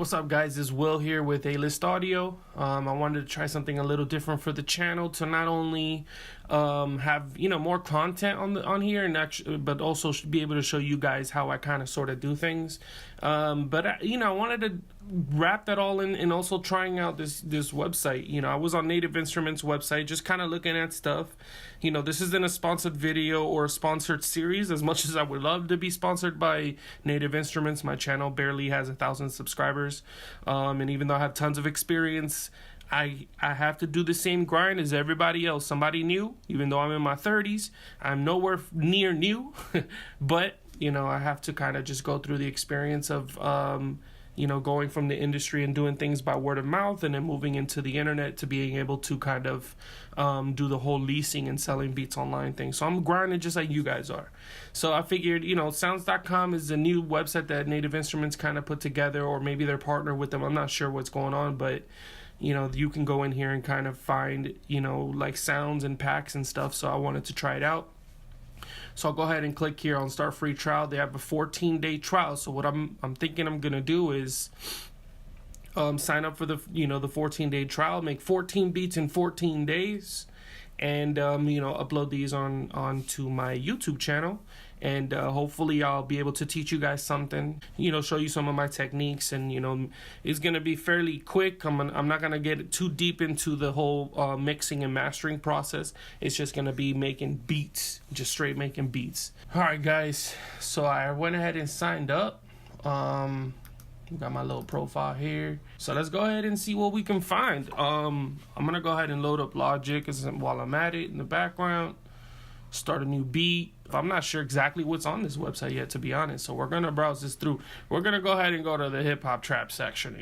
What's up, guys? It's Will here with A-List Audio. I wanted to try something a little different for the channel to not only have more content on here, and actually, but also be able to show you guys how I kind of sort of do things. But I wanted to wrap that all in, and also trying out this website. I was on Native Instruments website, just kind of looking at stuff. This isn't a sponsored video or a sponsored series, as much as I would love to be sponsored by Native Instruments. My channel barely has 1,000 subscribers. And even though I have tons of experience, I have to do the same grind as everybody else. Somebody new, even though I'm in my 30s, I'm nowhere near new. But, I have to kind of just go through the experience of, going from the industry and doing things by word of mouth, and then moving into the internet to being able to kind of do the whole leasing and selling beats online thing. So I'm grinding just like you guys are. So I figured, sounds.com is a new website that Native Instruments kind of put together, or maybe they're partnered with them. I'm not sure what's going on, but you can go in here and kind of find, like sounds and packs and stuff. So I wanted to try it out. So I'll go ahead and click here on start free trial. They have a 14-day trial. So what I'm thinking I'm gonna do is sign up for the 14-day trial, make 14 beats in 14 days, and upload these onto my YouTube channel. And hopefully I'll be able to teach you guys something, show you some of my techniques, and it's gonna be fairly quick. I'm not gonna get too deep into the whole mixing and mastering process. It's just gonna be making beats, just straight making beats. All right, guys. So I went ahead and signed up. Got my little profile here. So let's go ahead and see what we can find. I'm gonna go ahead and load up Logic while I'm at it in the background. Start a new beat. I'm not sure exactly what's on this website yet, to be honest. So we're gonna browse this through. We're gonna go ahead and go to the hip hop trap section,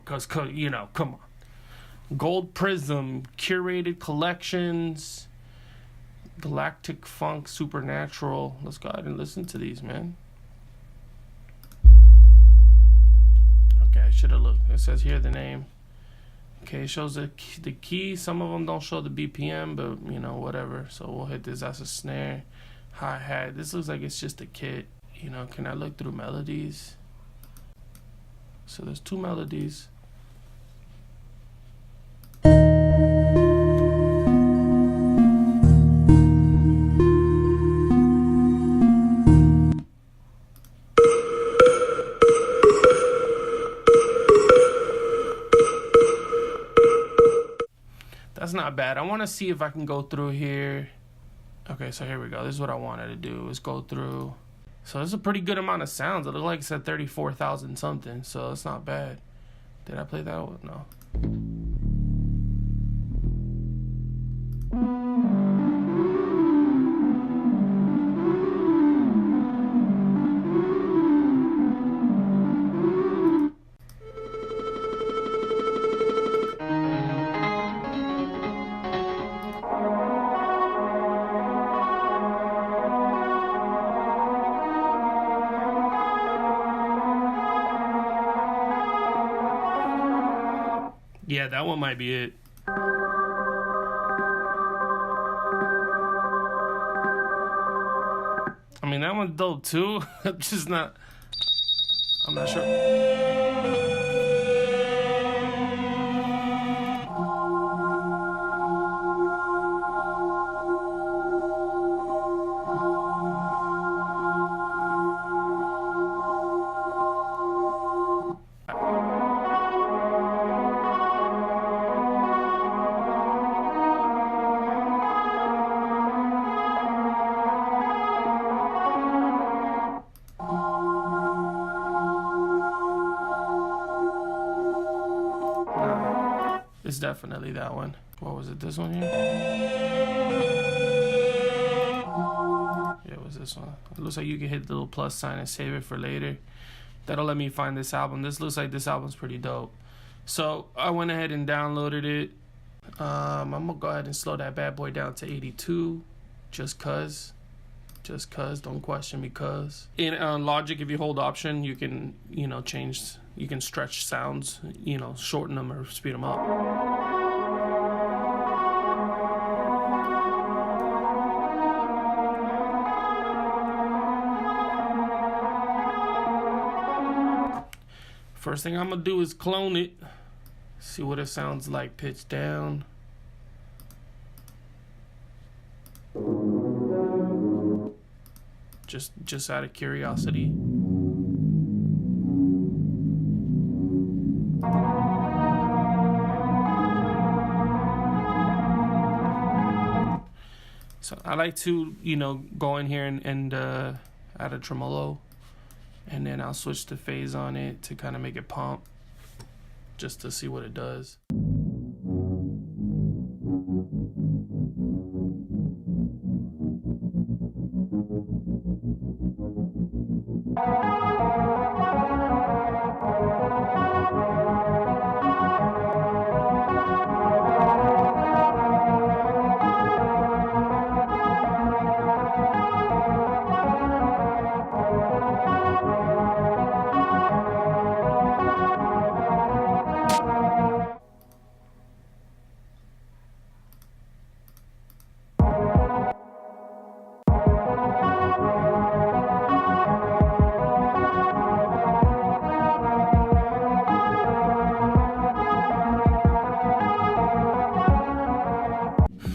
cause come on. Gold Prism, curated collections, Galactic Funk, Supernatural. Let's go ahead and listen to these, man. Okay, I should have looked. It says here the name. Okay, it shows the key. Some of them don't show the BPM, but whatever. So we'll hit this. That's a snare, hi-hat. This looks like it's just a kit. Can I look through melodies? So there's 2 melodies. That's not bad. I want to see if I can go through here. Okay, so here we go. This is what I wanted to do, is go through. So there's a pretty good amount of sounds. It looked like it said 34,000 something, so it's not bad. Did I play that one? No. Yeah, that one might be it. I mean, that one's dope too. I'm not sure. It's definitely that one. What was it? This one here? Yeah, it was this one. It looks like you can hit the little plus sign and save it for later. That'll let me find this album. This looks like this album's pretty dope. So I went ahead and downloaded it. I'm gonna go ahead and slow that bad boy down to 82, just cause. Don't question me, cause. In Logic, if you hold Option, you can change. You can stretch sounds, shorten them or speed them up. First thing I'm gonna do is clone it. See what it sounds like pitched down. Just out of curiosity. So I like to, go in here and add a tremolo, and then I'll switch the phase on it to kind of make it pump, just to see what it does.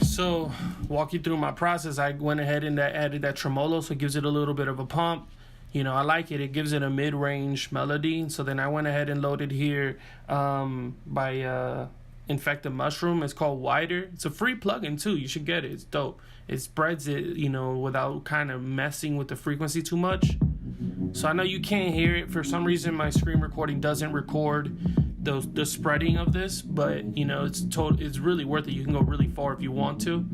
So, walk you through my process. I went ahead and added that tremolo, so it gives it a little bit of a pump. I like it. It gives it a mid-range melody. So then I went ahead and loaded here by Infected Mushroom. It's called Wider. It's a free plugin too. You should get it. It's dope. It spreads it, without kind of messing with the frequency too much. So I know you can't hear it. For some reason, my screen recording doesn't record the spreading of this, but it's really worth it. You can go really far if you want to.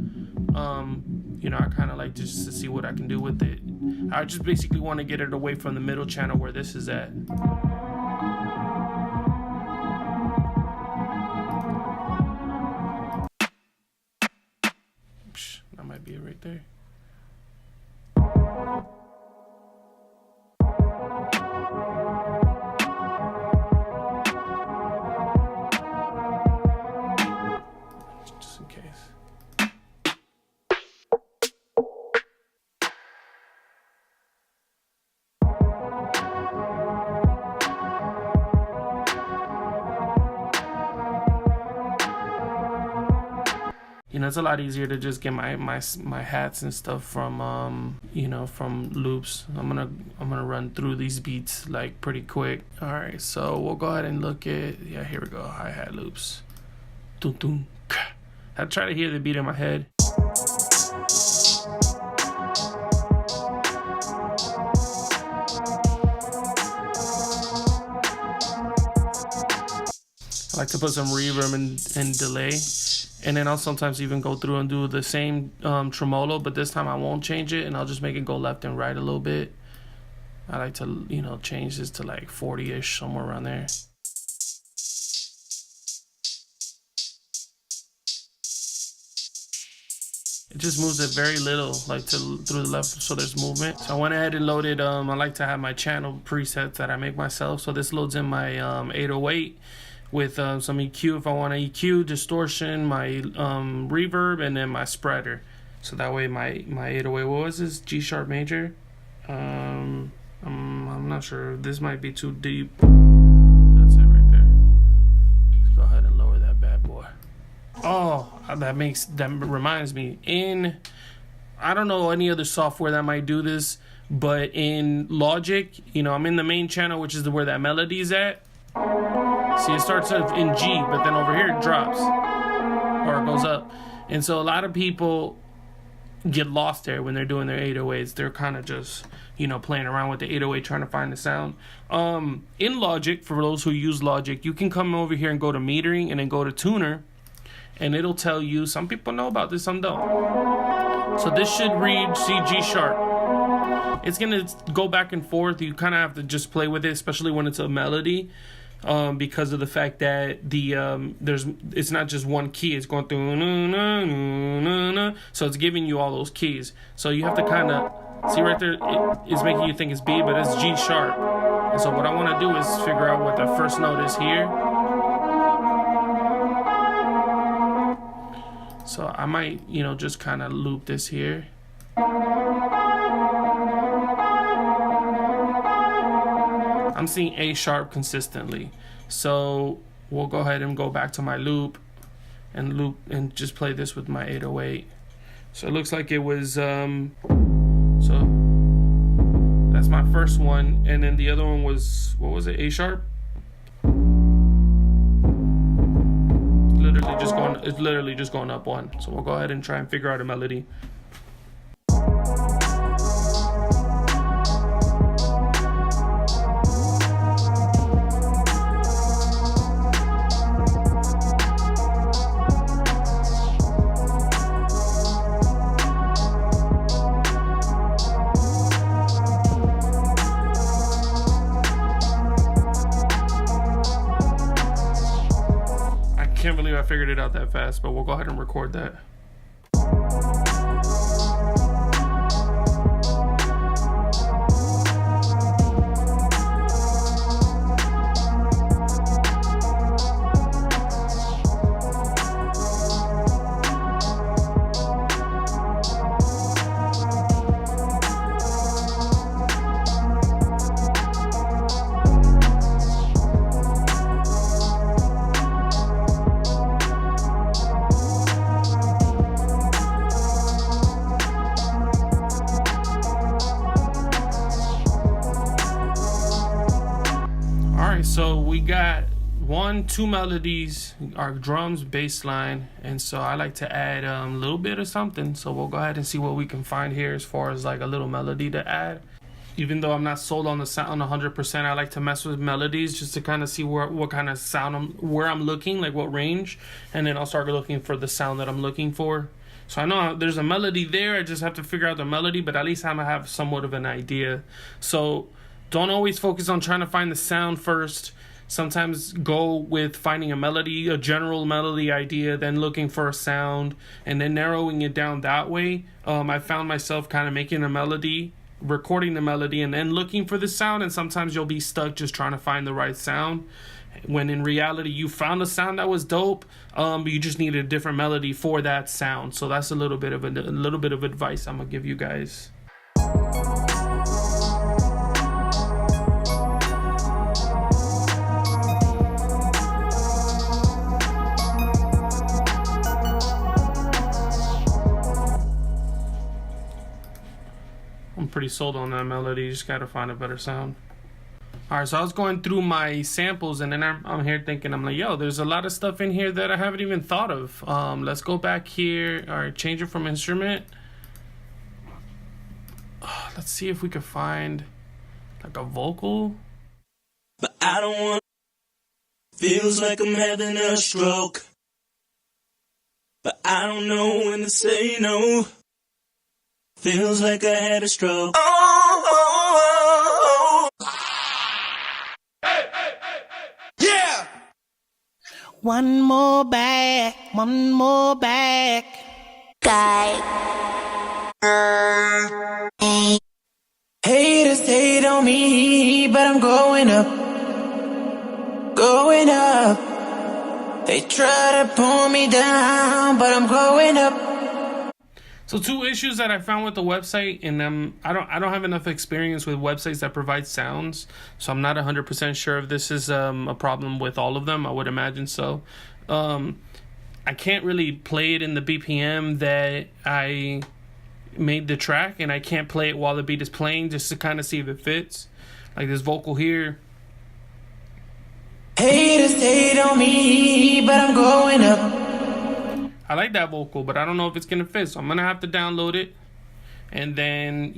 I kind of like just to see what I can do with it. I just basically want to get it away from the middle channel where this is at. That might be it right there. Just in case. It's a lot easier to just get my hats and stuff from from loops. I'm gonna run through these beats like pretty quick. All right, so we'll go ahead and look at here we go, hi-hat loops. Dun, dun, ka. I try to hear the beat in my head. I like to put some reverb and delay. And then I'll sometimes even go through and do the same tremolo, but this time I won't change it, and I'll just make it go left and right a little bit. I like to, change this to like 40-ish, somewhere around there. It just moves it very little, like through the left, so there's movement. So I went ahead and loaded, I like to have my channel presets that I make myself. So this loads in my 808. With some EQ if I want to EQ, distortion, my reverb, and then my spreader. So that way my 808, what was this? G sharp major? I'm not sure. This might be too deep. That's it right there. Let's go ahead and lower that bad boy. Oh, that reminds me. I don't know any other software that might do this, but in Logic, I'm in the main channel, which is where that melody is at. See, it starts in G, but then over here it drops or it goes up. And so a lot of people get lost there when they're doing their 808s. They're kind of just, playing around with the 808 trying to find the sound. In Logic, for those who use Logic, you can come over here and go to metering and then go to tuner, and it'll tell you, some people know about this, some don't. So this should read G sharp. It's going to go back and forth. You kind of have to just play with it, especially when it's a melody. Because of the fact that it's not just one key, it's going through so it's giving you all those keys, so you have to kind of see right there, it's making you think it's B, but it's G sharp. And so what I want to do is figure out what the first note is here. So I might just kind of loop this here. I'm seeing A sharp consistently. So we'll go ahead and go back to my loop and just play this with my 808. So it looks like it was so that's my first one, and then the other one was, what was it, A sharp? It's literally just going up one. So we'll go ahead and try and figure out a melody. Can't believe I figured it out that fast, but we'll go ahead and record that. So we got 2 melodies, our drums, bass line, and so I like to add a little bit of something. So we'll go ahead and see what we can find here as far as like a little melody to add. Even though I'm not sold on the sound 100%, I like to mess with melodies just to kind of see what kind of sound where I'm looking, like what range, and then I'll start looking for the sound that I'm looking for. So I know there's a melody there, I just have to figure out the melody, but at least I'm gonna have somewhat of an idea. So don't always focus on trying to find the sound first. Sometimes go with finding a melody, a general melody idea, then looking for a sound, and then narrowing it down that way. I found myself kind of making a melody, recording the melody, and then looking for the sound, and sometimes you'll be stuck just trying to find the right sound, when in reality you found a sound that was dope, but you just needed a different melody for that sound. So that's a little bit of advice I'm gonna give you guys. I'm pretty sold on that melody. You just gotta find a better sound. All right, so I was going through my samples, and then I'm here thinking, I'm like, yo, there's a lot of stuff in here that I haven't even thought of. Let's go back here. All right, change it from instrument. Let's see if we could find like a vocal. But I don't want. Feels like I'm having a stroke. But I don't know when to say no. Feels like I had a stroke. Oh. Hey, hey, hey, hey. Yeah. One more back. Guy. Haters hate on me, but I'm going up. They try to pull me down, but I'm going up. So 2 issues that I found with the website, and I don't have enough experience with websites that provide sounds, so I'm not 100% sure if this is a problem with all of them. I would imagine so. I can't really play it in the BPM that I made the track, and I can't play it while the beat is playing just to kind of see if it fits. Like this vocal here. Haters hate on me, but I'm going up. I like that vocal, but I don't know if it's gonna fit, so I'm gonna have to download it, and then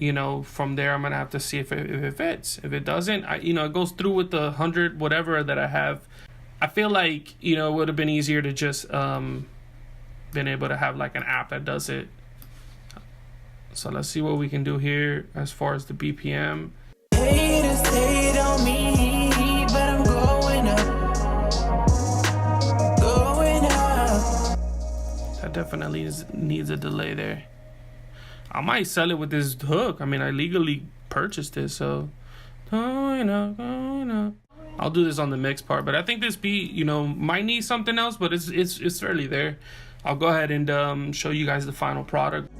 from there I'm gonna have to see if it fits. If it doesn't, it goes through with the 100 whatever that I have. I feel like it would have been easier to just been able to have like an app that does it. So let's see what we can do here as far as the BPM. Haters hate on me, but I'm going up. That definitely needs a delay there. I might sell it with this hook. I mean, I legally purchased it, so going up. I'll do this on the mix part, but I think this beat, might need something else, but it's fairly there. I'll go ahead and show you guys the final product.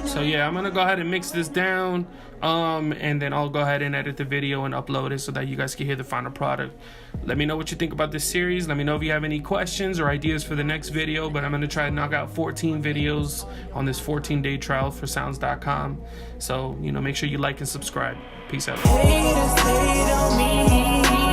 So yeah, I'm gonna go ahead and mix this down, and then I'll go ahead and edit the video and upload it so that you guys can hear the final product. Let me know what you think about this series. Let me know if you have any questions or ideas for the next video, but I'm gonna try to knock out 14 videos on this 14-day trial for sounds.com. So, you know, make sure you like and subscribe. Peace out. Haters hate on me.